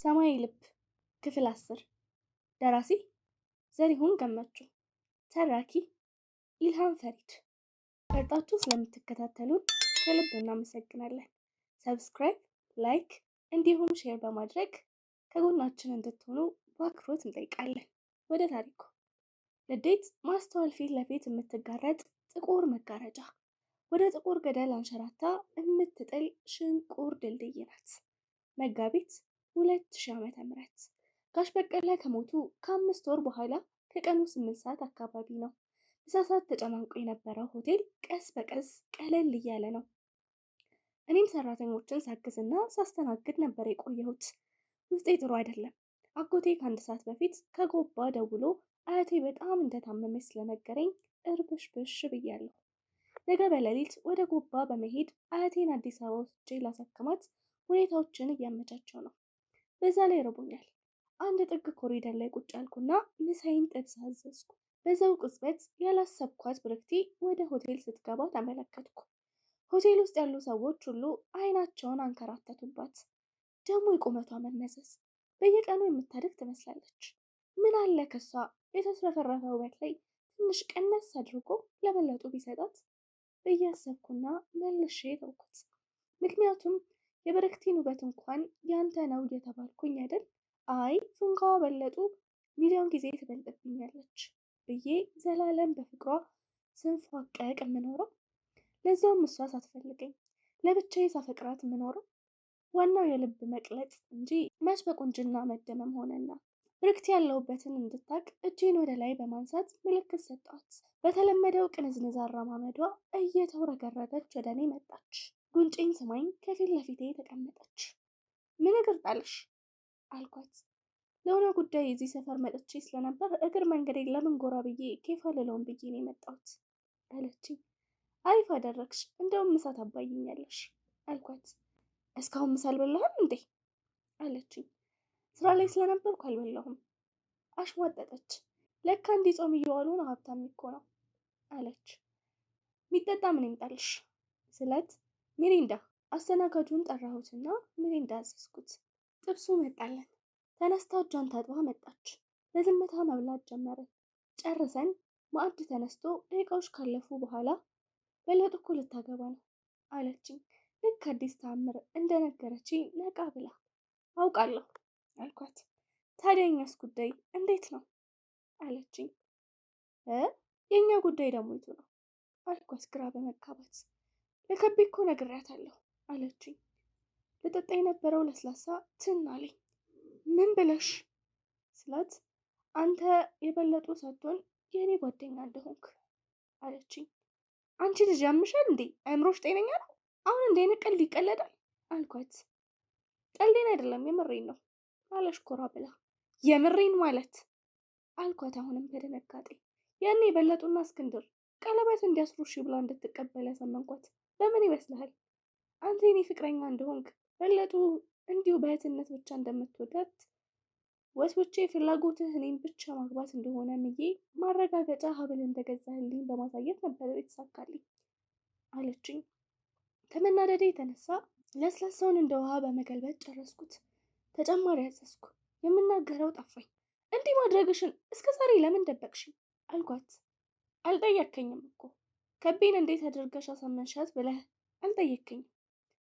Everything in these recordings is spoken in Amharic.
ሰማይ ልብ ክፍል 10 ደራሲ ዘሪሁን ገመቹ ተራኪ ኢልሃም ፈሪድ። መርጣችሁ ስለምትከታተሉን ከልብ እናመሰግናለን። ሰብስክራይብ፣ ላይክ እንዲሁም ሼር በማድረግ ከጎናችን እንድትሆኑ በአክብሮት እንጠይቃለን። ወደ ታሪኩ። ንዴት ማስተዋል ፊት ለፊት የምትጋረጥ ጥቁር መጋረጃ ወደ ጥቁር ገደል አንሸራታ የምትጥል ሽንቁር ድልድይ ናት። መጋቢት 2000 ዓ.ም ጋሽ በቀለ ከሞቱ ከ5 ወር በኋላ ከቀኑ 8 ሰዓት አካባቢ ነው። በሳሳት ተጨናንቆ የነበረው ሆቴል ቀስ በቀስ ቀለል እያለ ነው። እኔም ሰራተኞችን ሳግዝና ሳስተናግድ ነበር የቆየሁት። ውስጤ ጥሩ አይደለም። አጎቴ ከ1 ሰዓት በፊት ከጎባ ደውሎ አያቴ በጣም እንደታመመች ስለነገረኝ እርብሽብሽ ብያለሁ። ነገ በሌሊት ወደ ጎባ በመሄድ አያቴን አዲስ አበባ ወስጄ ላሳክማት ሁኔታዎችን እያመቻቸው ነው። በዛ ላይ ርቦኛል። አንድ ጥግ ኮሪደር ላይ ቁጭ አልኩና ምሳዬን ጥብስ አዘዝኩ። በዛው ቅጽበት ያላሰብኳት ብርክቲ ወደ ሆቴል ስትገባ ተመለከትኩ። ሆቴል ውስጥ ያሉ ሰዎች ሁሉ አይናቸውን አንከራተቱባት። ደግሞ የቁመቷ መመዘዝ በየቀኑ የምታድግ ትመስላለች። ምን አለ ከሷ የተትረፈረፈ ውበት ላይ ትንሽ ቀነስ አድርጎ ለበለጡ ቢሰጣት ብያሰብኩና መልሼ ተውኩት። ምክንያቱም የብርክቲን ውበት እንኳን ያንተ ነው እየተባልኩኝ አይደል? አይ ፍንካዋ በለጡ ሚሊዮን ጊዜ ትበልጥብኛለች ብዬ ዘላለም በፍቅሯ ስንፏቀቅ የምኖረው፣ ለዛውም እሷ ሳትፈልገኝ ለብቻዬ ሳፈቅራት የምኖረው። ዋናው የልብ መቅለጥ እንጂ መች በቁንጅና መደመም ሆነና። ብርክቲ ያለውበትን እንድታቅ እጄን ወደ ላይ በማንሳት ምልክት ሰጧት። በተለመደው ቅንዝንዝ አረማመዷ እየተውረገረገች ወደ እኔ መጣች። ጉንጬን ስማኝ ከፊት ለፊቴ ተቀመጠች። ምን እግር ጣልሽ አልኳት። ለሆነ ጉዳይ እዚህ ሰፈር መጥቼ ስለነበር እግር መንገዴን ለምን ጎራ ብዬ ኬፋ ልለውን ብዬ ነው የመጣሁት አለችኝ። አሪፍ አደረግሽ፣ እንደውም ምሳ ታባይኛለሽ አልኳት። እስካሁን ምሳ አልበላህም እንዴ አለችኝ። ስራ ላይ ስለነበርኩ አልበላሁም አሽሟጠጠች። ለካ እንዲህ ጾም እየዋሉ ነው ሀብታም እኮ ነው አለች። ሚጠጣ ምን ይምጣልሽ ስላት ሚሪንዳ። አስተናጋጁን ጠራሁትና ሚሪንዳ አዘዝኩት። ጥብሱ መጣለን። ተነስታ እጇን ታጥባ መጣች። በዝምታ መብላት ጀመርን። ጨርሰን ማዕድ ተነስቶ ደቂቃዎች ካለፉ በኋላ በለጡ እኮ ልታገባ ነው አለችኝ። ልክ አዲስ ተአምር እንደነገረችኝ ነቃ ብላ። አውቃለሁ አልኳት። ታዲያ የኛስ ጉዳይ እንዴት ነው አለችኝ። የኛ ጉዳይ ደግሞ የቱ ነው አልኳት ግራ በመጋባት። ለከቤ እኮ ነግሬያታለሁ አለችኝ። ልጠጣ የነበረው ለስላሳ ትን አለኝ። ምን ብለሽ ስላት አንተ የበለጡ ሳትሆን የእኔ ጓደኛ እንደሆንክ አለችኝ። አንቺ ልጅ ያምሻል እንዴ? አእምሮሽ ጤነኛ ነው? አሁን እንደ አይነት ቀልድ ይቀለዳል አልኳት። ቀልዴን አይደለም የምሬን ነው አለሽ ኮራ ብላ። የምሬን ማለት አልኳት አሁንም በድንጋጤ። ያኔ በለጡና እስክንድር ቀለበት እንዲያስሩ እሺ ብላ እንድትቀበል ያሳመንኳት በምን ይመስልሃል? አንተ የኔ ፍቅረኛ እንደሆንክ በለጡ እንዲሁ በእህትነት ብቻ እንደምትወዳት ወስብቼ ፍላጎትህ እኔን ብቻ ማግባት እንደሆነ ምዬ ማረጋገጫ ሀብል እንደገዛህልኝ በማሳየት ነበር የተሳካልኝ አለችኝ። ከመናደዴ የተነሳ ለስላሳውን እንደ ውሃ በመገልበጥ ጨረስኩት። ተጨማሪ ያዘዝኩ። የምናገረው ጠፋኝ። እንዲህ ማድረግሽን እስከ ዛሬ ለምን ደበቅሽኝ አልኳት። አልጠየከኝም እኮ ከቤን እንዴት አድርገሽ አሳመንሻት ብለህ አልጠየከኝም።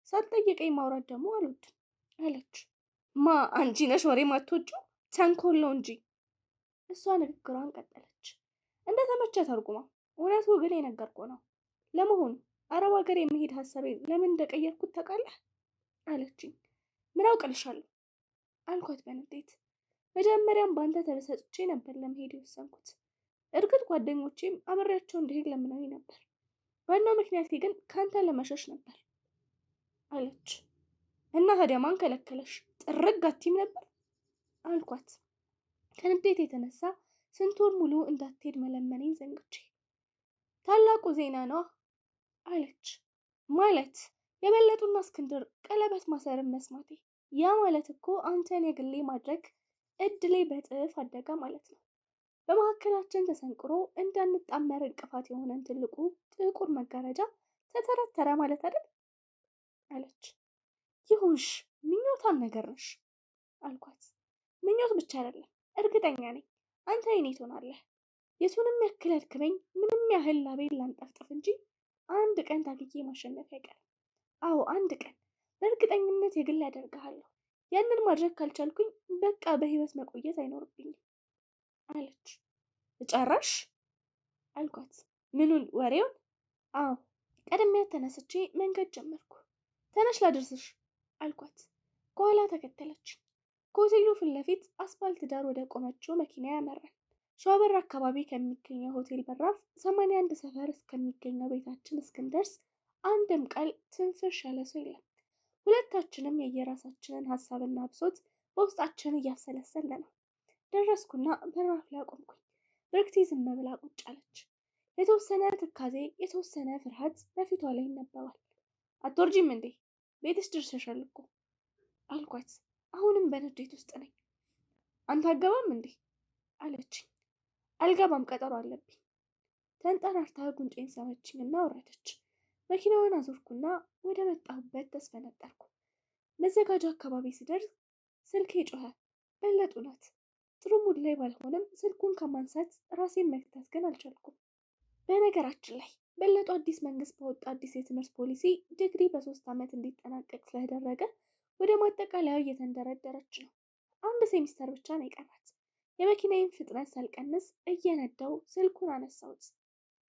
ሳትጠይቀኝ ማውራት ደግሞ አልወድም አለች። ማ አንቺ ነሽ ወሬ ማትወጂው? ተንኮል ነው እንጂ። እሷ ንግግሯን ቀጠለች እንደተመቸት አርጉማ። እውነቱ ግን የነገርኩህ ነው። ለመሆኑ አረብ ሀገር የመሄድ ሀሳቤን ለምን እንደቀየርኩት ታውቃለህ አለችኝ። ምን አውቅልሻለሁ አልኳት በንዴት። መጀመሪያም በአንተ ተበሳጭቼ ነበር ለመሄድ የወሰንኩት። እርግጥ ጓደኞቼም አብሬያቸው እንድሄድ ለምነውኝ ነበር። ዋናው ምክንያቴ ግን ከአንተ ለመሸሽ ነበር አለች። እና ታዲያ ማን ከለከለሽ? ጥርግ አትይም ነበር አልኳት። ከንዴት የተነሳ ስንት ወር ሙሉ እንዳትሄድ መለመኔን ዘንግቼ። ታላቁ ዜና ነው አለች። ማለት የበለጡና እስክንድር ቀለበት ማሰርን መስማቴ። ያ ማለት እኮ አንተን የግሌ ማድረግ እድሌ በጥፍ አደጋ ማለት ነው። በመካከላችን ተሰንቅሮ እንዳንጣመር እንቅፋት የሆነን ትልቁ ጥቁር መጋረጃ ተተረተረ ማለት አይደል አለች። ይሁንሽ፣ ምኞታም ነገር ነሽ አልኳት። ምኞት ብቻ አይደለም፣ እርግጠኛ ነኝ አንተ የኔ ትሆናለህ። የቱንም ያክል አድክመኝ፣ ምንም ያህል ላቤን ላንጠፍጥፍ እንጂ አንድ ቀን ታግዬ ማሸነፍ አይቀርም። አዎ አንድ ቀን በእርግጠኝነት የግል ያደርግሃለሁ። ያንን ማድረግ ካልቻልኩኝ በቃ በህይወት መቆየት አይኖርብኝም አለች። ጨራሽ አልኳት። ምኑን? ወሬውን? አዎ። ቀድሜያት ተነስቼ መንገድ ጀመርኩ። ተነሽ ላድርስሽ አልኳት። ከኋላ ተከተለች። ከሆቴሉ ፊት ለፊት አስፋልት ዳር ወደ ቆመችው መኪና ያመራል። ሸዋበር አካባቢ ከሚገኘው ሆቴል በራፍ 81 ሰፈር እስከሚገኘው ቤታችን እስክንደርስ አንድም ቃል ትንፍሽ ያለ ሰው የለም። ሁለታችንም የየራሳችንን ሀሳብና ብሶት በውስጣችን እያብሰለሰለ ነው። ደረስኩና በራፍ ላይ አቆምኩኝ። ብርክቲ ዝም ብላ ቁጭ አለች። የተወሰነ ትካዜ፣ የተወሰነ ፍርሃት በፊቷ ላይ ይነበባል። አትወርጂም እንዴ? ቤትሽ ደርሰሻል እኮ አልኳት። አሁንም በንዴት ውስጥ ነኝ። አንተ አገባም እንዴ አለችኝ። አልገባም፣ ቀጠሮ አለብኝ። ተንጠራርታ ጉንጬን ሳመችኝና ወረደች። መኪናውን አዞርኩና ወደ መጣሁበት ተስፈነጠርኩ። መዘጋጃ አካባቢ ስደርስ ስልኬ ጮኸ። በለጡ ናት። ጥሩ ሙድ ላይ ባልሆንም ስልኩን ከማንሳት ራሴን መግታት ግን አልቻልኩም። በነገራችን ላይ በለጡ አዲስ መንግስት በወጣ አዲስ የትምህርት ፖሊሲ ዲግሪ በ3 ዓመት እንዲጠናቀቅ ስለተደረገ ወደ ማጠቃለያው እየተንደረደረች ነው። አንድ ሴሚስተር ብቻ ነው የቀራት። የመኪናዬን ፍጥነት ሳልቀንስ እየነዳው ስልኩን አነሳሁት።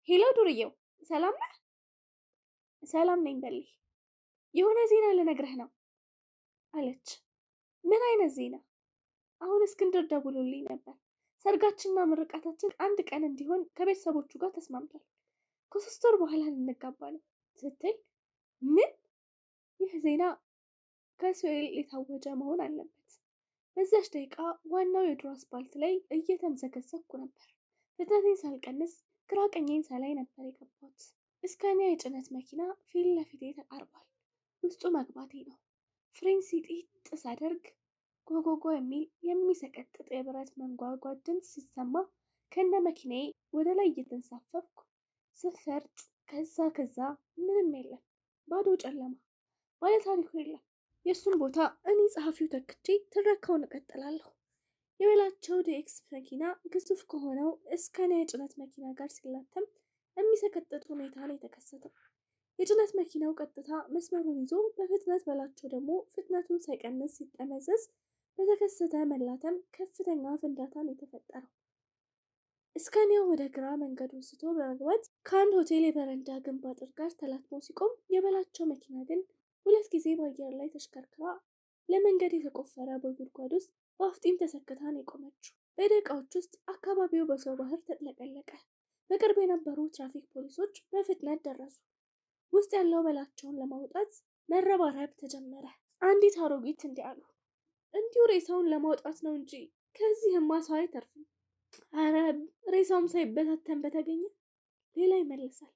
ሄሎ ዱርዬው፣ ሰላም ነህ? ሰላም ነኝ በሌ። የሆነ ዜና ልነግርህ ነው አለች። ምን አይነት ዜና? አሁን እስክንድር ደውሎልኝ ነበር። ሰርጋችንና ምርቃታችን አንድ ቀን እንዲሆን ከቤተሰቦቹ ጋር ተስማምቷል። ከ3 ወር በኋላ እንጋባ ነው ስትል፣ ምን? ይህ ዜና ከሲኦል የታወጀ መሆን አለበት። በዚያች ደቂቃ ዋናው የድሮ አስፓልት ላይ እየተምዘገዘኩ ነበር። ፍጥነቴን ሳልቀንስ ግራ ቀኜን ሳላይ ነበር የገባሁት። እስካኒያ የጭነት መኪና ፊት ለፊቴ ተቃርቧል። ውስጡ መግባቴ ነው። ፍሬን ሲጢጥ ሳደርግ ጎጎጎ የሚል የሚሰቀጥጥ የብረት መንጓጓት ድምፅ ሲሰማ ከነ መኪናዬ ወደ ላይ እየተንሳፈፍኩ ስፈርጥ፣ ከዛ ምንም የለም። ባዶ ጨለማ። ባለታሪኩ የለም። የእሱን ቦታ እኔ ጸሐፊው ተክቼ ትረካውን እቀጥላለሁ። የበላቸው ዲኤክስ መኪና ግዙፍ ከሆነው እስካኒያ የጭነት መኪና ጋር ሲላተም የሚሰቀጥጥ ሁኔታ ላይ ተከሰተው። የጭነት መኪናው ቀጥታ መስመሩን ይዞ በፍጥነት በላቸው ደግሞ ፍጥነቱን ሳይቀንስ ሲጠመዘዝ በተከሰተ መላተም ከፍተኛ ፍንዳታን የተፈጠረው። እስካኒያው ወደ ግራ መንገዱን ስቶ በመግባት ከአንድ ሆቴል የበረንዳ ግንብ አጥር ጋር ተላትሞ ሲቆም፣ የበላቸው መኪና ግን 2 ጊዜ በአየር ላይ ተሽከርክራ ለመንገድ የተቆፈረ በጉድጓድ ውስጥ በአፍጢም ተሰክታ ነው የቆመችው። በደቂቃዎች ውስጥ አካባቢው በሰው ባህር ተጥለቀለቀ። በቅርብ የነበሩ ትራፊክ ፖሊሶች በፍጥነት ደረሱ። ውስጥ ያለው በላቸውን ለማውጣት መረባረብ ተጀመረ። አንዲት አሮጊት እንዲህ አሉ። እንዲሁ ሬሳውን ለማውጣት ነው እንጂ ከዚህማ ሰው አይተርፍም። አረ ሬሳውም ሳይበታተን በተገኘ። ሌላ ይመልሳል።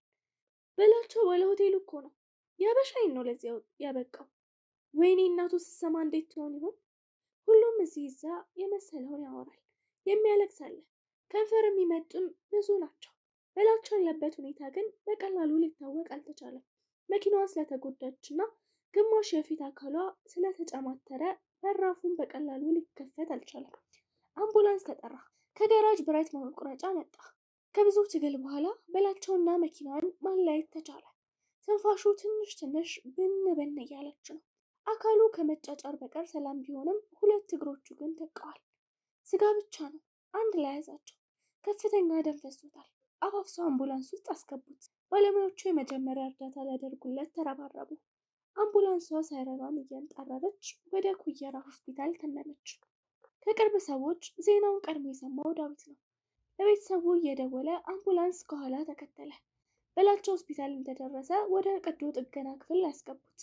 በላቸው ባለ ሆቴሉ እኮ ነው። ያበሻይን ነው ለዚያ ያበቃው። ወይኔ እናቱ ስትሰማ እንዴት ትሆን ይሆን? ሁሉም እዚህ እዛ የመሰለውን ያወራል። የሚያለቅስ አለ። ከንፈር የሚመጡም ብዙ ናቸው። በላቸው ያለበት ሁኔታ ግን በቀላሉ ሊታወቅ አልተቻለም። መኪናዋ ስለተጎዳችና ግማሽ የፊት አካሏ ስለተጨማተረ በራፉን በቀላሉ ሊከፈት አልቻለም። አምቡላንስ ተጠራ። ከገራጅ ብረት መቁረጫ መጣ። ከብዙ ትግል በኋላ በላቸውና መኪናዋን ማለያየት ተቻለ። ትንፋሹ ትንሽ ብን እያለች ነው። አካሉ ከመጫጫር በቀር ሰላም ቢሆንም 2 እግሮቹ ግን ተቀዋል። ስጋ ብቻ ነው። አንድ ላይ ያዛቸው። ከፍተኛ ደም ፈሶታል። አፋፍሰው አምቡላንስ ውስጥ አስገቡት። ባለሙያዎቹ የመጀመሪያ እርዳታ ሊያደርጉለት ተረባረቡ። አምቡላንሷ ሳይረኗን እያንጣረረች ወደ ኩየራ ሆስፒታል ተመመች። ከቅርብ ሰዎች ዜናውን ቀድሞ የሰማው ዳዊት ነው። ለቤተሰቡ እየደወለ አምቡላንስ ከኋላ ተከተለ። በላቸው ሆስፒታል እንደደረሰ ወደ ቀዶ ጥገና ክፍል ያስገቡት።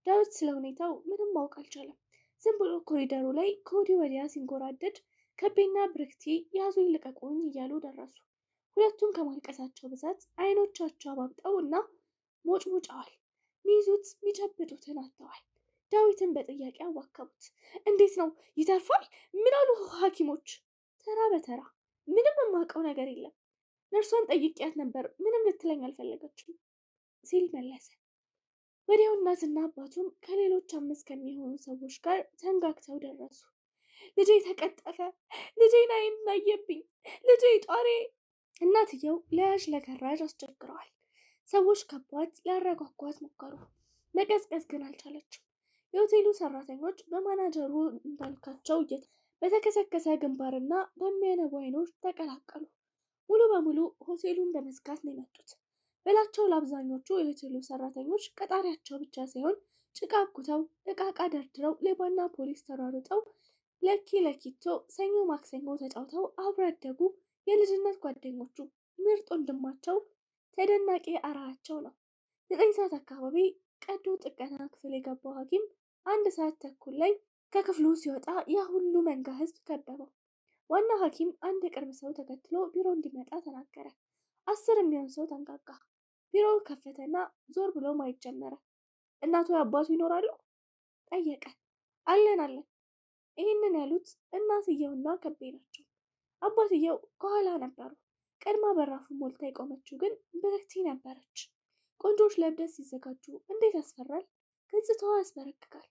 ዳዊት ስለ ሁኔታው ምንም ማወቅ አልቻለም። ዝም ብሎ ኮሪደሩ ላይ ከወዲህ ወዲያ ሲንጎራደድ ከቤና ብርክቲ ያዙኝ ልቀቁኝ እያሉ ደረሱ። ሁለቱም ከማልቀሳቸው ብዛት አይኖቻቸው አባብጠው እና ሞጭሞጫዋል። ሚይዙት ሚጨብጡትን አጥተዋል። ዳዊትን በጥያቄ አዋከቡት። እንዴት ነው? ይተርፋል? ምን አሉ ሐኪሞች? ተራ በተራ ምንም የማውቀው ነገር የለም። ነርሷን ጠይቂያት ነበር፣ ምንም ልትለኝ አልፈለገችም ሲል መለሰ። ወዲያው እናትና አባቱም ከሌሎች 5 ከሚሆኑ ሰዎች ጋር ተንጋግተው ደረሱ። ልጄ ተቀጠፈ፣ ልጄን አይናየብኝ፣ ልጄ ጧሬ። እናትየው ለያዥ ለገራዥ አስቸግረዋል። ሰዎች ከቧት ሊያረጋጓት ሞከሩ። መቀዝቀዝ ግን አልቻለችም። የሆቴሉ ሰራተኞች በማናጀሩ እንዳልካቸው በተከሰከሰ ግንባርና በሚያነቡ አይኖች ተቀላቀሉ። ሙሉ በሙሉ ሆቴሉን በመዝጋት ነው የመጡት። በላቸው ለአብዛኞቹ የሆቴሉ ሰራተኞች ቀጣሪያቸው ብቻ ሳይሆን ጭቃ አብኩተው፣ እቃ ደርድረው፣ ሌባና ፖሊስ ተሯሩጠው፣ ለኪቶ ሰኞ ማክሰኞ ተጫውተው አብሮ ያደጉ የልጅነት ጓደኞቹ ምርጥ ወንድማቸው ተደናቂ አርአያቸው ነው። 9 ሰዓት አካባቢ ቀዶ ጥገና ክፍል የገባው ሐኪም 1 ሰዓት ተኩል ላይ ከክፍሉ ሲወጣ ያ ሁሉ መንጋ ህዝብ ከበበው። ዋና ሐኪም አንድ የቅርብ ሰው ተከትሎ ቢሮ እንዲመጣ ተናገረ። 10 የሚሆን ሰው ተንጋጋ። ቢሮው ከፈተና ዞር ብሎ ማየት ጀመረ። እናቱ አባቱ ይኖራሉ? ጠየቀ። አለን። ይህንን ያሉት እናትየውና ከቤ ናቸው። አባትየው ከኋላ ነበሩ። ቀድማ በራፉ ሞልታ የቆመችው ግን ብርክቲ ነበረች። ቆንጆች ለእብደት ሲዘጋጁ እንዴት ያስፈራል! ገጽታዋ ያስበረክካል።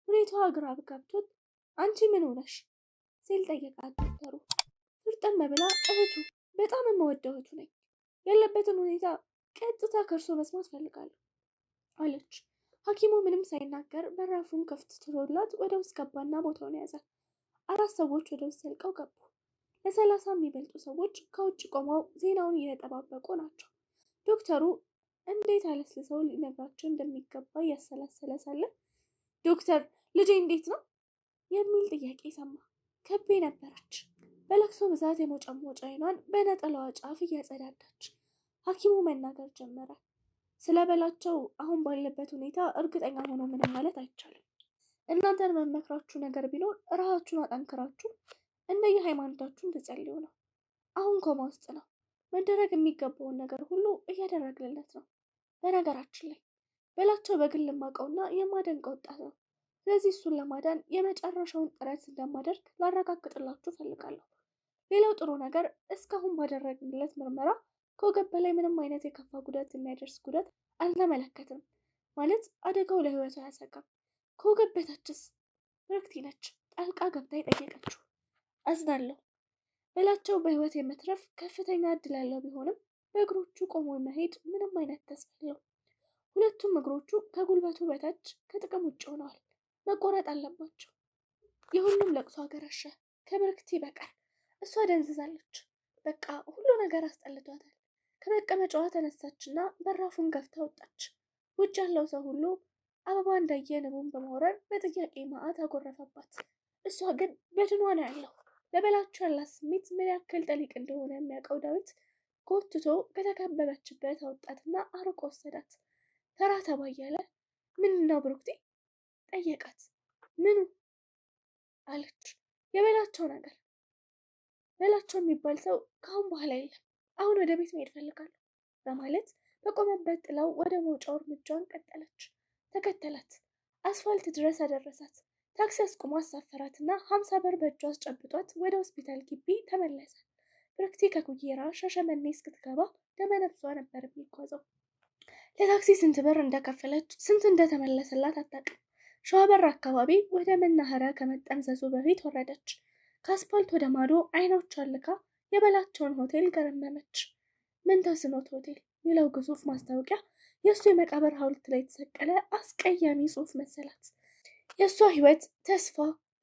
ሁኔታዋ ግራ ገብቶት አንቺ ምን ሆነሽ ሲል ጠየቃት። ዶክተሩ ፍርጠም ብላ እህቱ፣ በጣም የምወደው እህቱ ነኝ፣ ያለበትን ሁኔታ ቀጥታ ከእርሶ መስማት ፈልጋለሁ አለች። ሐኪሙ ምንም ሳይናገር በራፉን ከፍትቶላት ወደ ውስጥ ገባና ቦታውን ያዘ። 4 ሰዎች ወደ ውስጥ ዘልቀው ገቡ። ለ30 የሚበልጡ ሰዎች ከውጭ ቆመው ዜናውን እየተጠባበቁ ናቸው። ዶክተሩ እንዴት አለስልሰው ሊነግራቸው እንደሚገባ እያሰላሰለ ሳለ ዶክተር ልጄ እንዴት ነው የሚል ጥያቄ ሰማ። ከቤ ነበረች። በለቅሶ ብዛት የሞጨሞጫ አይኗን በነጠላዋ ጫፍ እያጸዳዳች። ሐኪሙ መናገር ጀመረ። ስለ በላቸው አሁን ባለበት ሁኔታ እርግጠኛ ሆኖ ምንም ማለት አይቻልም። እናንተን መመክራችሁ ነገር ቢኖር ራሳችሁን አጠንክራችሁ እንደየሃይማኖታችሁ እንድጸልዩ ነው። አሁን ኮማ ውስጥ ነው። መደረግ የሚገባውን ነገር ሁሉ እያደረግንለት ነው። በነገራችን ላይ በላቸው በግል የማውቀውና የማደንቀው ወጣት ነው። ስለዚህ እሱን ለማዳን የመጨረሻውን ጥረት እንደማደርግ ላረጋግጥላችሁ ፈልጋለሁ። ሌላው ጥሩ ነገር እስካሁን ባደረግንለት ምርመራ ከወገብ በላይ ምንም አይነት የከፋ ጉዳት የሚያደርስ ጉዳት አልተመለከትም። ማለት አደጋው ለህይወቱ አያሰጋም። ከወገብ በታችስ? ብርክቲ ነች ጣልቃ ገብታ የጠየቀችው። አዝናለሁ። በላቸው በህይወት የመትረፍ ከፍተኛ እድል ያለው ቢሆንም በእግሮቹ ቆሞ መሄድ ምንም አይነት ተስፋ የለው። ሁለቱም እግሮቹ ከጉልበቱ በታች ከጥቅም ውጭ ሆነዋል። መቆረጥ አለባቸው። የሁሉም ለቅሶ አገረሸ ከብርክቲ በቀር። እሷ ደንዝዛለች። በቃ ሁሉ ነገር አስጠልቷታል። ከመቀመጫዋ ተነሳችና በራፉን ገፍታ ወጣች። ውጭ ያለው ሰው ሁሉ አበባ እንዳየ ንቡን በመውረር በጥያቄ ማዕት አጎረፈባት። እሷ ግን በድኗ ነው ያለው። ለበላቸው ያላት ስሜት ምን ያክል ጠሊቅ እንደሆነ የሚያውቀው ዳዊት ጎትቶ ከተከበበችበት አወጣትና አርቆ ወሰዳት። ተራ ተባ እያለ ምን ነው ብሩክቲ ጠየቃት። ምኑ አለች። የበላቸው ነገር። በላቸው የሚባል ሰው ከአሁን በኋላ የለም። አሁን ወደ ቤት መሄድ ፈልጋለሁ በማለት በቆመበት ጥላው ወደ መውጫው እርምጃውን ቀጠለች። ተከተላት። አስፋልት ድረስ አደረሳት። ታክሲ አስቁሞ አሳፈራትና 50 ብር በእጇ አስጨብጧት ወደ ሆስፒታል ግቢ ተመለሰ። ብርክቲ ከኩየራ ሻሸመኔ እስክትገባ ደመነፍሷ ነበር የሚጓዘው። ለታክሲ ስንት ብር እንደከፈለች ስንት እንደተመለሰላት አታውቅም። ሸዋበር አካባቢ ወደ መናኸሪያ ከመጠምዘዙ በፊት ወረደች። ከአስፓልት ወደ ማዶ አይኖቿን ልካ የበላቸውን ሆቴል ገረመመች። ምንተስኖት ሆቴል የሚለው ግዙፍ ማስታወቂያ የእሱ የመቃብር ሐውልት ላይ የተሰቀለ አስቀያሚ ጽሑፍ መሰላት። የእሷ ህይወት፣ ተስፋ፣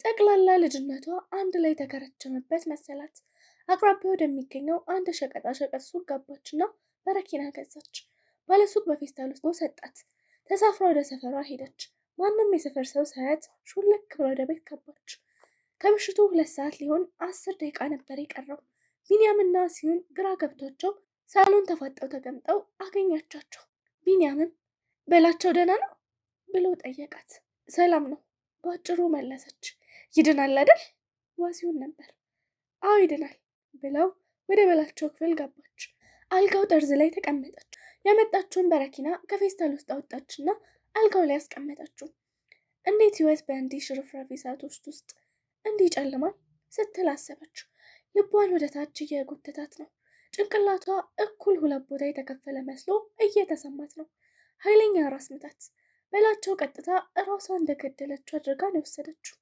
ጠቅላላ ልጅነቷ አንድ ላይ ተከረቸመበት መሰላት። አቅራቢያ ወደሚገኘው አንድ ሸቀጣ ሸቀጥ ሱቅ ገባችና በረኪና ገዛች። ባለሱቅ በፌስታል ውስጥ ሰጣት። ተሳፍራ ወደ ሰፈሯ ሄደች። ማንም የሰፈር ሰው ሳያት ሹልክ ብላ ወደ ቤት ገባች። ከምሽቱ 2 ሰዓት ሊሆን 10 ደቂቃ ነበር የቀረው። ቢንያምና ሲሆን ግራ ገብቷቸው ሳሎን ተፋጠው ተቀምጠው አገኛቻቸው። ቢንያምም በላቸው ደህና ነው ብሎ ጠየቃት። ሰላም ነው በአጭሩ መለሰች። ይድናል አይደል? ዋሲውን ነበር። አዎ ይድናል ብለው ወደ በላቸው ክፍል ገባች። አልጋው ጠርዝ ላይ ተቀመጠች። ያመጣችውን በረኪና ከፌስታል ውስጥ አወጣችና አልጋው ላይ አስቀመጠችው። እንዴት ህይወት በእንዲህ ሽርፍራፊ ሰዓቶች ውስጥ እንዲህ ይጨልማል ስትል አሰበች። ልቧን ወደ ታች እየጎተታት ነው። ጭንቅላቷ እኩል 2 ቦታ የተከፈለ መስሎ እየተሰማት ነው። ኃይለኛ ራስ ምታት። በላቸው ቀጥታ እራሷ እንደገደለችው አድርጋ ነው የወሰደችው።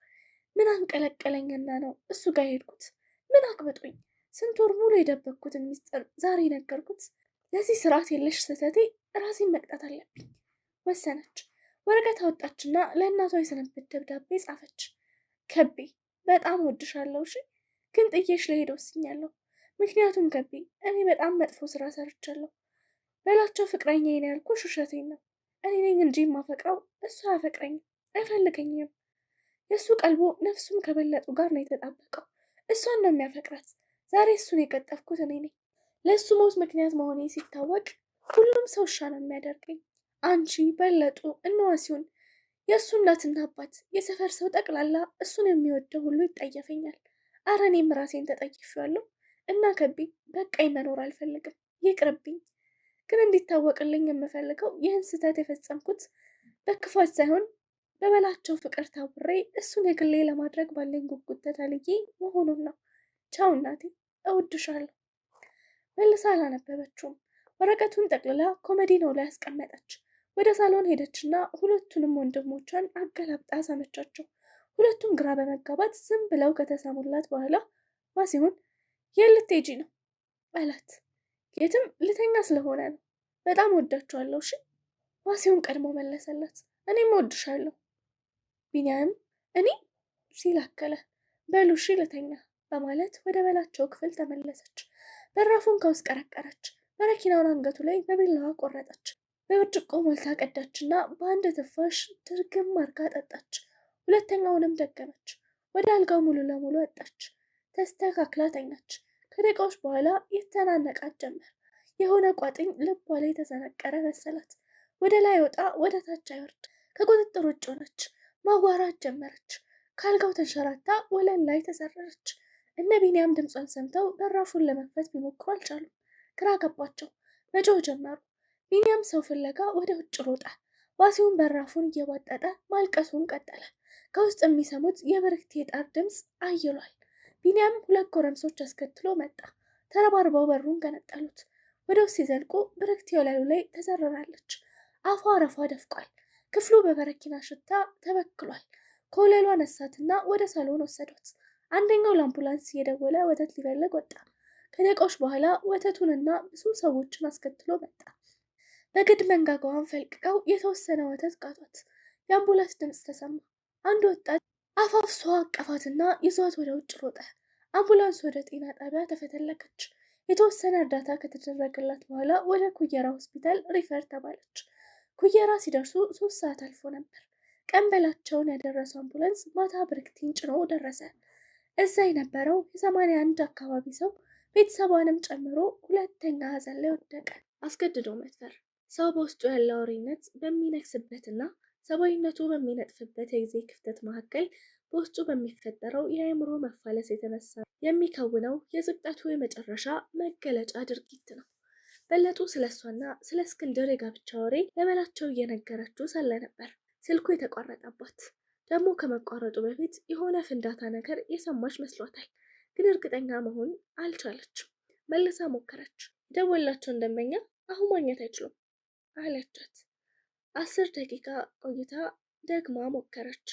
ምን አንቀለቀለኝና ነው እሱ ጋር ሄድኩት? ምን አቅብጦኝ ስንት ወር ሙሉ የደበቅኩትን ሚስጥር ዛሬ ነገርኩት? ለዚህ ስርዓት የለሽ ስህተቴ ራሴን መቅጣት አለብኝ ወሰነች። ወረቀት አወጣችና ለእናቷ የሰነበት ደብዳቤ ጻፈች። ከቤ በጣም ወድሻለሁ፣ እሺ ግን ጥዬሽ ልሄድ ወስኛለሁ። ምክንያቱም ከቤ እኔ በጣም መጥፎ ስራ ሰርቻለሁ። በላቸው ፍቅረኛዬ ነው ያልኩሽ ውሸቴን ነው። እኔ ነኝ እንጂ የማፈቅረው እሱ አያፈቅረኝም፣ አይፈልገኝም። የእሱ ቀልቦ ነፍሱም ከበለጡ ጋር ነው የተጣበቀው። እሷን ነው የሚያፈቅራት። ዛሬ እሱን የቀጠፍኩት እኔ ነኝ። ለእሱ ሞት ምክንያት መሆኔ ሲታወቅ ሁሉም ሰው እሻ ነው የሚያደርገኝ። አንቺ፣ በለጡ፣ እነዋሲውን፣ የእሱ እናትና አባት፣ የሰፈር ሰው ጠቅላላ እሱን የሚወደው ሁሉ ይጠየፈኛል። አረ እኔም ራሴን ተጠይፌዋለሁ። እና ከቤ በቃኝ፣ መኖር አልፈልግም፣ ይቅርብኝ። ግን እንዲታወቅልኝ የምፈልገው ይህን ስህተት የፈጸምኩት በክፋት ሳይሆን በበላቸው ፍቅር ታውሬ እሱን የግሌ ለማድረግ ባለኝ ጉጉት ተታልዬ መሆኑን ነው። ቻው እናቴ፣ እወድሻለሁ። መልሳ አላነበበችውም። ወረቀቱን ጠቅልላ ኮመዲኖ ላይ ያስቀመጠች። ወደ ሳሎን ሄደችና ሁለቱንም ወንድሞቿን አገላብጣ ሳመቻቸው። ሁለቱም ግራ በመጋባት ዝም ብለው ከተሳሙላት በኋላ ዋሲሁን የት ልትሄጂ ነው አላት። የትም ልተኛ ስለሆነ ነው። በጣም ወዳችኋለሁ። እሺ ዋሲሁን ቀድሞ መለሰላት። እኔም ወድሻለሁ። ቢኒያም እኔ ሲል አከለ። በሉ እሺ ልተኛ በማለት ወደ በላቸው ክፍል ተመለሰች። በራፉን ከውስጥ ቀረቀረች። በረኪናውን አንገቱ ላይ በቢላዋ ቆረጠች። በብርጭቆ ሞልታ ቀዳችና በአንድ ትፋሽ ድርግም አርጋ ጠጣች። ሁለተኛውንም ደገመች። ወደ አልጋው ሙሉ ለሙሉ ወጣች። ተስተካክላ ተኛች። ከደቂቃዎች በኋላ የተናነቃት ጀመር። የሆነ ቋጥኝ ልቧ ላይ የተሰነቀረ መሰላት። ወደ ላይ ወጣ፣ ወደ ታች አይወርድ። ከቁጥጥር ውጭ ሆነች። ማጓራት ጀመረች። ከአልጋው ተንሸራታ ወለል ላይ ተዘረረች። እነ ቢኒያም ድምጿን ሰምተው በራፉን ለመክፈት ቢሞክሩ አልቻሉም። ግራ ገባቸው። መጮህ ጀመሩ። ቢኒያም ሰው ፍለጋ ወደ ውጭ ሮጠ። ዋሲውን በራፉን እየቧጠጠ ማልቀሱን ቀጠለ። ከውስጥ የሚሰሙት የብርክቴ ጣር ድምፅ አይሏል። ቢኒያም ሁለት ጎረምሶች አስከትሎ መጣ። ተረባርበው በሩን ገነጠሉት። ወደ ውስጥ ሲዘልቁ ብርክቴው ላዩ ላይ ተዘረራለች። አፏ አረፏ ደፍቋል። ክፍሉ በበረኪና ሽታ ተበክሏል። ከወለሉ አነሳትና ወደ ሳሎን ወሰዷት። አንደኛው ለአምቡላንስ እየደወለ ወተት ሊፈልግ ወጣ። ከደቂቃዎች በኋላ ወተቱንና ብዙ ሰዎችን አስከትሎ መጣ። በግድ መንጋጋዋን ፈልቅቀው የተወሰነ ወተት ቃቷት። የአምቡላንስ ድምፅ ተሰማ። አንድ ወጣት አፋፍሷ አቀፋትና ይዟት ወደ ውጭ ሮጠ። አምቡላንስ ወደ ጤና ጣቢያ ተፈተለከች። የተወሰነ እርዳታ ከተደረገላት በኋላ ወደ ኩየራ ሆስፒታል ሪፈር ተባለች። ኩየራ ሲደርሱ 3 ሰዓት አልፎ ነበር። ቀን በላቸውን ያደረሰው አምቡላንስ ማታ ብርክቲን ጭኖ ደረሰ። እዛ የነበረው የ81 አካባቢ ሰው ቤተሰቧንም ጨምሮ ሁለተኛ ሀዘን ላይ ወደቀ። አስገድዶ መድፈር ሰው በውስጡ ያለ አውሬነት በሚነክስበትና ሰብአዊነቱ በሚነጥፍበት የጊዜ ክፍተት መካከል በውስጡ በሚፈጠረው የአእምሮ መፋለስ የተነሳ የሚከውነው የዝቅጠቱ የመጨረሻ መገለጫ ድርጊት ነው። በለጡ ስለ እሷና ስለ እስክንድር የጋብቻ ወሬ ለበላቸው እየነገረችው ሳለ ነበር ስልኩ የተቋረጠባት። ደግሞ ከመቋረጡ በፊት የሆነ ፍንዳታ ነገር የሰማች መስሏታል፣ ግን እርግጠኛ መሆን አልቻለችም። መልሳ ሞከረች። የደወላቸውን ደንበኛ አሁን ማግኘት አይችሉም አለቻት። 10 ደቂቃ ቆይታ ደግማ ሞከረች።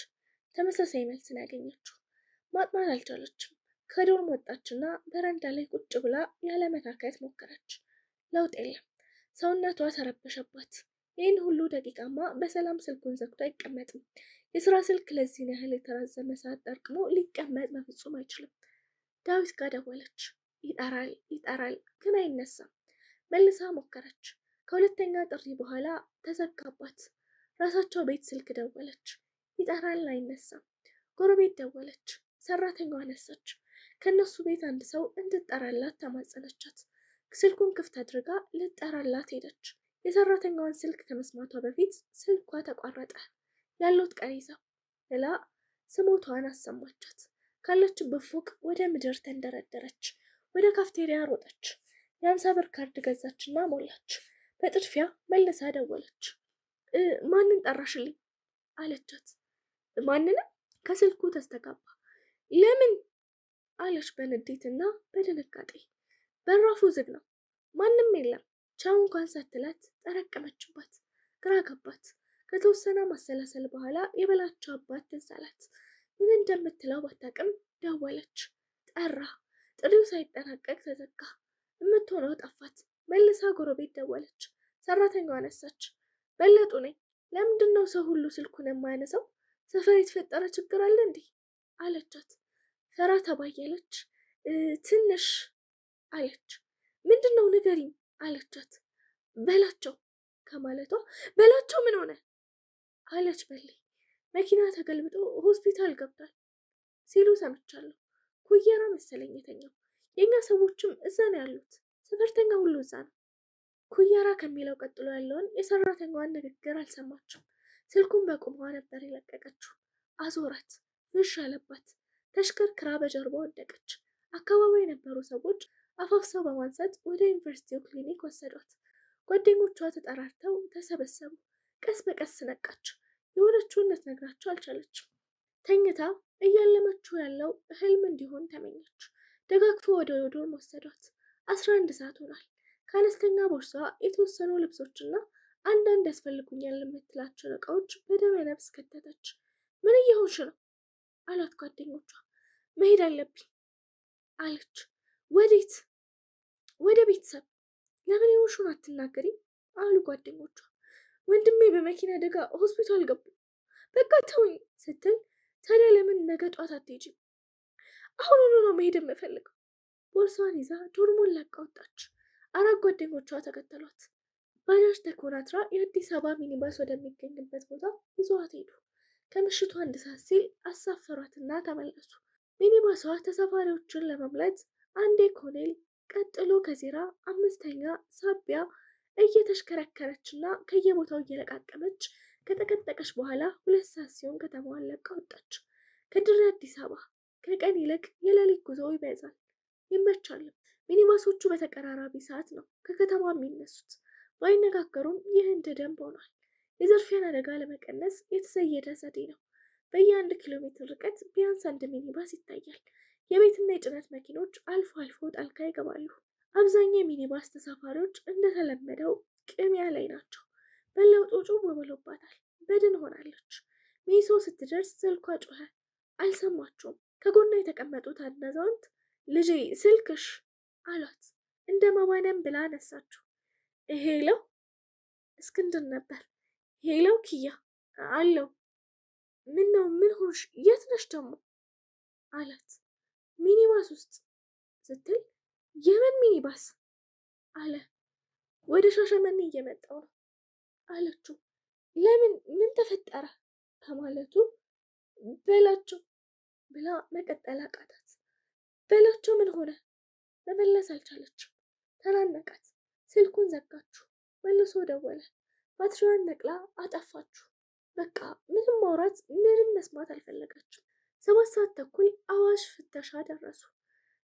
ተመሳሳይ መልስ ነው ያገኘችው። ማጥናት አልቻለችም። ከዶርም ወጣችና በረንዳ ላይ ቁጭ ብላ ያለ መታከት ሞከረች። ለውጥ የለም። ሰውነቷ ተረበሸባት። ይህን ሁሉ ደቂቃማ በሰላም ስልኩን ዘግቶ አይቀመጥም። የስራ ስልክ ለዚህን ያህል የተራዘመ ሰዓት ጠርቅሞ ሊቀመጥ በፍጹም አይችልም። ዳዊት ጋር ደወለች። ይጠራል ይጠራል፣ ግን አይነሳም። መልሳ ሞከረች። ከሁለተኛ ጥሪ በኋላ ተዘጋባት። ራሳቸው ቤት ስልክ ደወለች። ይጠራል፣ አይነሳም። ጎረቤት ደወለች። ሰራተኛዋ አነሳች። ከነሱ ቤት አንድ ሰው እንድጠራላት ተማጸነቻት። ስልኩን ክፍት አድርጋ ልጠራላት ሄደች። የሰራተኛዋን ስልክ ከመስማቷ በፊት ስልኳ ተቋረጠ። ያለውት ቀሪዛ ብላ ስሞቷን አሰማቻት። ካለችበት ፎቅ ወደ ምድር ተንደረደረች። ወደ ካፍቴሪያ ሮጠች። የ50 ብር ካርድ ገዛችና ሞላች። በጥድፊያ መልሳ ደወለች። ማንን ጠራሽልኝ አለቻት። ማንንም? ከስልኩ ተስተጋባ። ለምን አለች በንዴትና በድንጋጤ። በራፉ ዝግ ነው፣ ማንም የለም። ቻው እንኳን ሳትላት ጠረቀመችባት። ግራ ገባት። ከተወሰነ ማሰላሰል በኋላ የበላቸው አባት ትዝ አላት። ምን እንደምትለው ባታውቅም ደወለች። ጠራ። ጥሪው ሳይጠናቀቅ ተዘጋ። የምትሆነው ጠፋት። መልሳ ጎረቤት ደወለች። ሰራተኛዋ አነሳች። በለጡ ነኝ። ለምንድን ነው ሰው ሁሉ ስልኩን የማያነሳው? ሰፈር የተፈጠረ ችግር አለ እንዴ? አለቻት። ፈራ ተባየለች። ትንሽ አለች። ምንድን ነው ንገሪኝ አለቻት። በላቸው ከማለቷ በላቸው ምን ሆነ አለች። በሌ መኪና ተገልብጦ ሆስፒታል ገብቷል ሲሉ ሰምቻለሁ። ኩየራ መሰለኝ የተኛው። የኛ ሰዎችም እዛ ነው ያሉት። ሰፈርተኛ ሁሉ እዛ ነው። ኩየራ ከሚለው ቀጥሎ ያለውን የሰራተኛዋን ንግግር አልሰማችም። ስልኩን በቁሟ ነበር የለቀቀችው። አዞራት። ፍሽ አለባት። ተሽከርክራ በጀርባ ወደቀች። አካባቢው የነበሩ ሰዎች አፋፍሰው በማንሳት ወደ ዩኒቨርሲቲው ክሊኒክ ወሰዷት። ጓደኞቿ ተጠራርተው ተሰበሰቡ። ቀስ በቀስ ነቃች። የሆነችውን ልትነግራቸው አልቻለችም። ተኝታ እያለመችው ያለው ህልም እንዲሆን ተመኘች። ደጋግፎ ወደ ዶርም ወሰዷት። 11 ሰዓት ሆኗል። ከአነስተኛ ቦርሷ የተወሰኑ ልብሶችና አንዳንድ ያስፈልጉኛል የምትላቸውን እቃዎች በደመ ነፍስ ከተተች። ምን እየሆንሽ ነው አሏት ጓደኞቿ። መሄድ አለብኝ አለች። ወዴት? ወደ ቤተሰብ። ለምን የሆንሽውን አትናገሪ አሉ ጓደኞቿ። ወንድሜ በመኪና አደጋ ሆስፒታል ገቡ። በቃ ተውኝ ስትል፣ ታዲያ ለምን ነገ ጧት አትሄጂም? አሁኑኑ ነው መሄድ የምፈልገው። ቦርሷን ይዛ ዶርሞን ለቃ ወጣች። 4 ጓደኞቿ ተከተሏት። ባጃጅ ተኮናትራ የአዲስ አበባ ሚኒባስ ወደሚገኝበት ቦታ ይዘዋት ሄዱ። ከምሽቱ 1 ሰዓት ሲል አሳፈሯትና ተመለሱ። ሚኒባሷ ተሳፋሪዎችን ለመምለጥ አንዴ ኮኔል፣ ቀጥሎ ከዜራ 5ኛ ሳቢያ እየተሽከረከረችና ከየቦታው እየለቃቀመች ከጠቀጠቀች በኋላ 2 ሰዓት ሲሆን ከተማዋን ለቃ ወጣች። ከድሬ አዲስ አበባ ከቀን ይልቅ የሌሊት ጉዞ ይበዛል፣ ይመቻልም። ሚኒባሶቹ በተቀራራቢ ሰዓት ነው ከከተማ የሚነሱት። ባይነጋገሩም ይህ እንደ ደንብ ሆኗል። የዝርፊያን አደጋ ለመቀነስ የተሰየደ ዘዴ ነው። በየ1 ኪሎ ሜትር ርቀት ቢያንስ 1 ሚኒባስ ይታያል። የቤትና የጭነት መኪኖች አልፎ አልፎ ጣልቃ ይገባሉ። አብዛኛው የሚኒባስ ተሳፋሪዎች እንደተለመደው ቅሚያ ላይ ናቸው። በለውጡ ጩብ ብሎባታል። በድን ሆናለች። ሚሶ ስትደርስ ስልኳ ጮኸ። አልሰማቸውም። ከጎኗ የተቀመጡት አንድ አዛውንት ልጄ ስልክሽ አሏት። እንደ መባነን ብላ አነሳችው። ሄለው እስክንድር ነበር። ሄለው ኪያ አለው። ምን ነው? ምን ሆንሽ? የት ነሽ ደግሞ አላት። ሚኒባስ ውስጥ ስትል፣ የምን ሚኒባስ አለ። ወደ ሻሸመኔ እየመጣው ነው አለችው። ለምን? ምን ተፈጠረ ከማለቱ በላቸው ብላ መቀጠል አቃታት። በላቸው ምን ሆነ? መመለስ አልቻለችም። ተናነቃት። ስልኩን ዘጋችሁ። መልሶ ደወለ። ባትሪዋን ነቅላ አጠፋችሁ። በቃ ምንም ማውራት ምንም መስማት አልፈለገችም። 7 ሰዓት ተኩል አዋሽ ፍተሻ ደረሱ።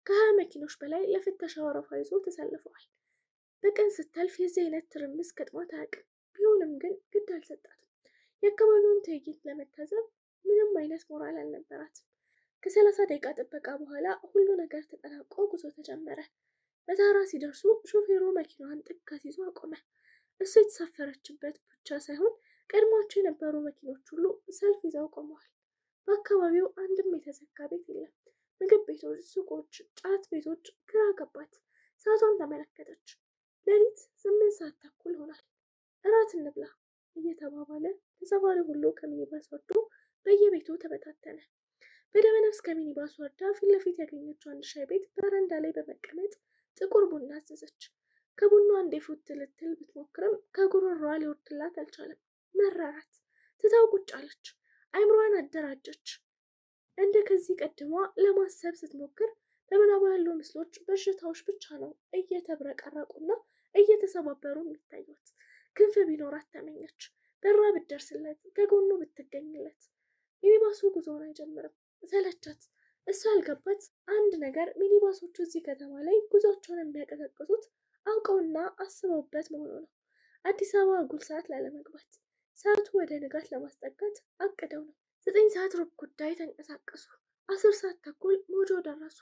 ከ20 መኪኖች በላይ ለፍተሻ ወረፋ ይዞ ተሰልፈዋል። በቀን ስታልፍ የዚህ አይነት ትርምስ ገጥሟት አያውቅም። ቢሆንም ግን ግድ አልሰጣትም። የአካባቢውን ትዕይንት ለመታዘብ ምንም አይነት ሞራል አልነበራትም። ከ30 ደቂቃ ጥበቃ በኋላ ሁሉ ነገር ተጠናቆ ጉዞ ተጀመረ። በታራ ሲደርሱ ሾፌሩ መኪናዋን ጥግ ይዞ አቆመ። እሱ የተሳፈረችበት ብቻ ሳይሆን ቀድሟቸው የነበሩ መኪኖች ሁሉ ሰልፍ ይዘው ቆመዋል። በአካባቢው አንድም የተዘጋ ቤት የለም። ምግብ ቤቶች፣ ሱቆች፣ ጫት ቤቶች። ግራ ገባት። ሰዓቷን ተመለከተች። ሌሊት 8 ሰዓት ተኩል ሆኗል። እራት እንብላ እየተባባለ ተሳፋሪ ሁሉ ከሚኒባስ ወርዶ በየቤቱ ተበታተነ። በደመነፍስ ከሚኒባስ ወርዳ ፊት ለፊት ያገኘችው አንድ ሻይ ቤት በረንዳ ላይ በመቀመጥ ጥቁር ቡና አዘዘች። ከቡና አንዴ ፉት ልትል ብትሞክርም ከጉሮሯ ሊወርድላት አልቻለም። መረራት። ትታው ቁጭ አለች። አይምሯን አደራጀች። እንደ ከዚህ ቀድሟ ለማሰብ ስትሞክር በምናቧ ያሉ ምስሎች በሽታዎች ብቻ ነው እየተብረቀረቁና እየተሰባበሩ የሚታዩት። ክንፍ ቢኖራት ተመኘች። በራ ብትደርስለት፣ ከጎኑ ብትገኝለት። ሚኒባሱ ጉዞውን አይጀምርም። ሰለቻት። እሷ ያልገባት አንድ ነገር ሚኒባሶቹ እዚህ ከተማ ላይ ጉዟቸውን የሚያቀዘቅዙት አውቀውና አስበውበት መሆኑ ነው። አዲስ አበባ እኩል ሰዓት ላለመግባት፣ ሰዓቱ ወደ ንጋት ለማስጠጋት አቅደው ነው። 9 ሰዓት ሩብ ጉዳይ ተንቀሳቀሱ። 10 ሰዓት ተኩል ሞጆ ደረሱ።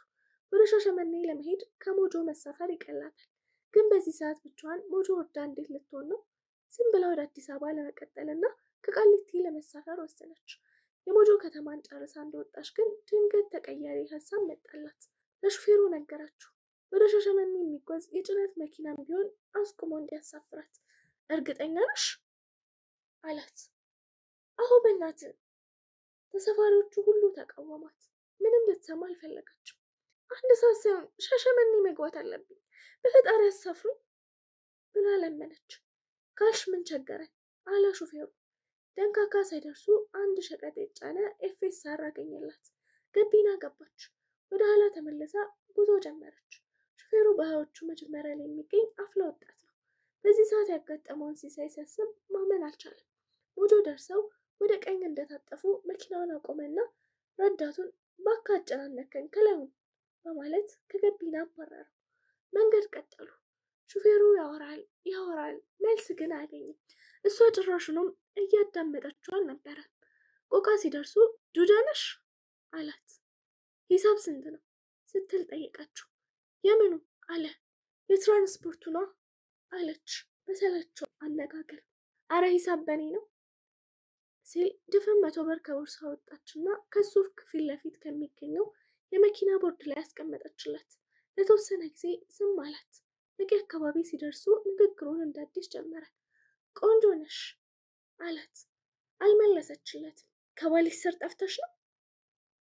ወደ ሻሸመኔ ለመሄድ ከሞጆ መሳፈር ይቀላታል። ግን በዚህ ሰዓት ብቻዋን ሞጆ ወርዳ እንዴት ልትሆን ነው? ዝም ብላ ወደ አዲስ አበባ ለመቀጠልና ከቃሊቲ ለመሳፈር ወሰነች። የሞጆ ከተማን ጨርሳ እንደወጣች ግን ድንገት ተቀያሪ ሀሳብ መጣላት። ለሹፌሩ ነገረችው። ወደ ሻሸመኔ የሚጓዝ የጭነት መኪናም ቢሆን አስቁሞ እንዲያሳፍራት። እርግጠኛ ነሽ አላት። አሁ በእናትህ። ተሳፋሪዎቹ ሁሉ ተቃወሟት። ምንም ልትሰማ አልፈለገችም። አንድ ሰዓት ሳይሆን ሻሸመኔ መግባት አለብኝ፣ በፈጣሪ አሳፍሩኝ ብላ ለመነች። ካልሽ ምን ቸገረኝ አለ ሹፌሩ። ደንካካ ሳይደርሱ አንድ ሸቀጥ የጫነ ኤፌሳር አገኘላት። ገቢና ገባች። ወደ ኋላ ተመልሳ ጉዞ ጀመረች። ሹፌሩ በሃያዎቹ መጀመሪያ ላይ የሚገኝ አፍላ ወጣት ነው። በዚህ ሰዓት ያጋጠመውን ሲሳይ ሲያስብ ማመን አልቻለም። ሞጆ ደርሰው ወደ ቀኝ እንደታጠፉ መኪናውን አቆመና ረዳቱን ባካ አጨናነከኝ ከላዩን በማለት ከገቢና አባረረው። መንገድ ቀጠሉ። ሹፌሩ ያወራል፣ መልስ ግን አያገኝም። እሷ ጭራሹንም እያዳመጠችው አልነበረም። ቆቃ ሲደርሱ ዱዳ ነሽ አላት። ሂሳብ ስንት ነው ስትል ጠየቀችው። የምኑ አለ። የትራንስፖርቱ ነው አለች በሰለቸው አነጋገር። አረ ሂሳብ በኔ ነው ሲል ድፍን 100 ብር ከቦርሳ ወጣችና ከሱ ፊት ለፊት ከሚገኘው የመኪና ቦርድ ላይ ያስቀመጠችለት። ለተወሰነ ጊዜ ዝም አላት። በቂ አካባቢ ሲደርሱ ንግግሩን እንደ አዲስ ጀመረ። ቆንጆ ነሽ አላት። አልመለሰችለትም። ከባልሽ ስር ጠፍተሽ ነው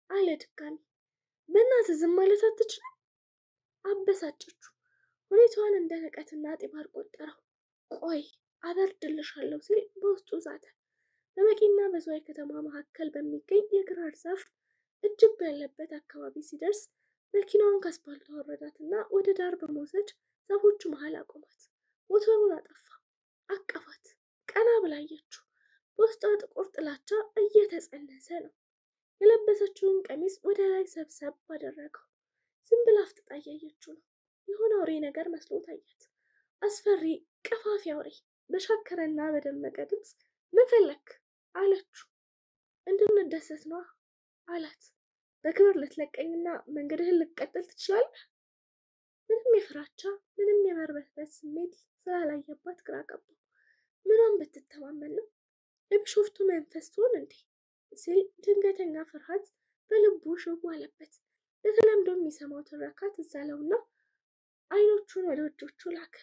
አለ ድጋሚ። በእናትህ ዝም ማለት አትችልም አበሳጨችው። ሁኔታዋን እንደ ንቀትና ጢባር ቆጠረው። ቆይ አበርድልሻለሁ ሲል በውስጡ ዛተ። በመቂና በዝዋይ ከተማ መካከል በሚገኝ የግራር ዛፍ እጅብ ያለበት አካባቢ ሲደርስ መኪናዋን ከአስፓልቱ አወረዳትና ወደ ዳር በመውሰድ ዛፎቹ መሃል አቆማት። ሞተሩን አጠፋ። አቀፋት። ቀና ብላ አየችው። በውስጧ ጥቁር ጥላቻ እየተጸነሰ ነው። የለበሰችውን ቀሚስ ወደ ላይ ሰብሰብ አደረገው። ዝም ብላ አፍጥጣ እያየችው ነው። የሆነ አውሬ ነገር መስሎ ታያት። አስፈሪ ቀፋፊ አውሬ። በሻከረና በደመቀ ድምፅ ምን ፈለክ አለችው። እንድንደሰት ነዋ አላት። በክብር ልትለቀኝና መንገድህን ልትቀጥል ትችላለህ? ምንም የፍራቻ ምንም የመርበትበት ስሜት ስላላየባት ግራ ገባው። ምኗን ብትተማመን ነው? የቢሾፍቱ መንፈስ ትሆን እንዴ ሲል ድንገተኛ ፍርሃት በልቡ ሽው አለበት። በተለምዶ የሚሰማው ትረካ ትዝ አለውና አይኖቹን ወደ እጆቹ ላከ።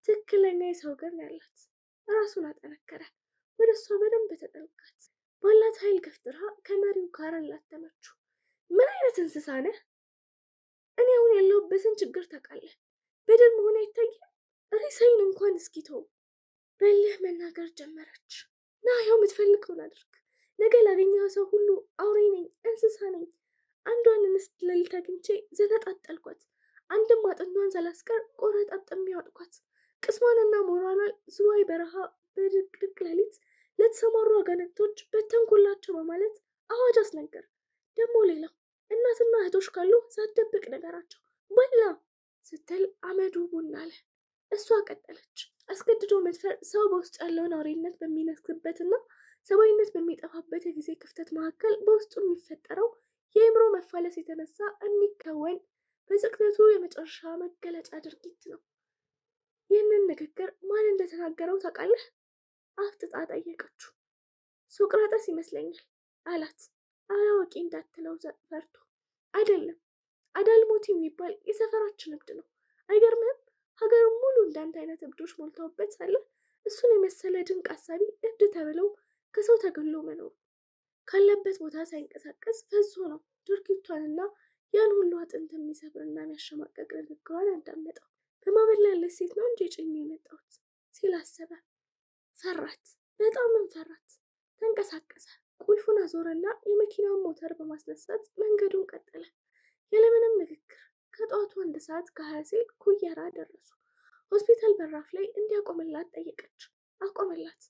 ትክክለኛ የሰው እግር ነው ያላት። ራሱን አጠነከረ። ወደ እሷ በደንብ ተጠጋት። ባላት ኃይል ገፍትራ ከመሪው ጋር አላተመችው። ምን አይነት እንስሳ ነህ? እኔ አሁን ያለሁበትን ችግር ታውቃለህ። በደል መሆን አይታይም? ሬሳይን እንኳን እስኪተው በልህ መናገር ጀመረች። ና ያው የምትፈልገውን አድርግ። ነገ ላገኘው ሰው ሁሉ አውሬ ነኝ፣ እንስሳ ነኝ። አንዷን እንስት ሌሊት አግኝቼ ዘነጣጠልኳት። አንድም አጥንቷን ሳላስቀር ቆረጣጥሜ ያወጥኳት። ቅስሟንና ሞራሏን ዝዋይ በረሃ በድቅድቅ ሌሊት ለተሰማሩ አጋንንቶች በተንኮላቸው በማለት አዋጅ አስነገር። ደግሞ ሌላው እናትና እህቶች ካሉ ሳትደብቅ ነገራቸው በላ ስትል አመዱ ቡና አለ። እሷ ቀጠለች። አስገድዶ መድፈር ሰው በውስጡ ያለውን አውሬነት በሚነክስበትና ሰብአዊነት በሚጠፋበት የጊዜ ክፍተት መካከል በውስጡ የሚፈጠረው የአእምሮ መፋለስ የተነሳ የሚከወን በጽቅነቱ የመጨረሻ መገለጫ ድርጊት ነው። ይህንን ንግግር ማን እንደተናገረው ታውቃለህ? አፍጥጣ ጠየቀችው። ሶቅራጠስ ይመስለኛል አላት። አያዋቂ እንዳትለው ፈርቶ። አይደለም፣ አዳልሞቲ የሚባል የሰፈራችን እብድ ነው። አይገርምህም? ሀገር ሙሉ እንዳንተ አይነት እብዶች ሞልተውበት ሳለ እሱን የመሰለ ድንቅ አሳቢ እብድ ተብለው ከሰው ተገሎ መኖሩ። ካለበት ቦታ ሳይንቀሳቀስ ፈዞ ነው ድርጊቷንና ያን ሁሉ አጥንት የሚሰብርና የሚያሸማቀቅ ንግግሯን ያዳመጠው። በማበል ያለች ሴት ነው እንጂ ጭኝ የመጣሁት ሲል አሰበ። ፈራት፣ በጣምም ፈራት። ተንቀሳቀሰ። ቁልፉን አዞረና የመኪናውን ሞተር በማስነሳት መንገዱን ቀጠለ። ያለምንም ንግግር ከጠዋቱ 1 ሰዓት ከ20 ሲል ኩየራ ደረሱ። ሆስፒታል በራፍ ላይ እንዲያቆምላት ጠየቀች። አቆመላት።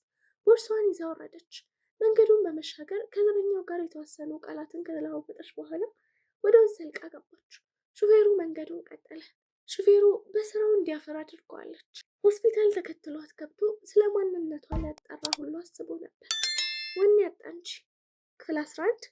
ቦርሷን ይዛ ወረደች። መንገዱን በመሻገር ከዘበኛው ጋር የተወሰኑ ቃላትን ከተለዋወጠች በኋላ ወደ ውስጥ ዘልቃ ገባች። ሹፌሩ መንገዱን ቀጠለ። ሹፌሩ በስራው እንዲያፈር አድርገዋለች። ሆስፒታል ተከትሏት ገብቶ ስለ ማንነቷ ሊያጣራ ሁሉ አስቦ ነበር። ወኔ ያጣ እንጂ። ክፍል 11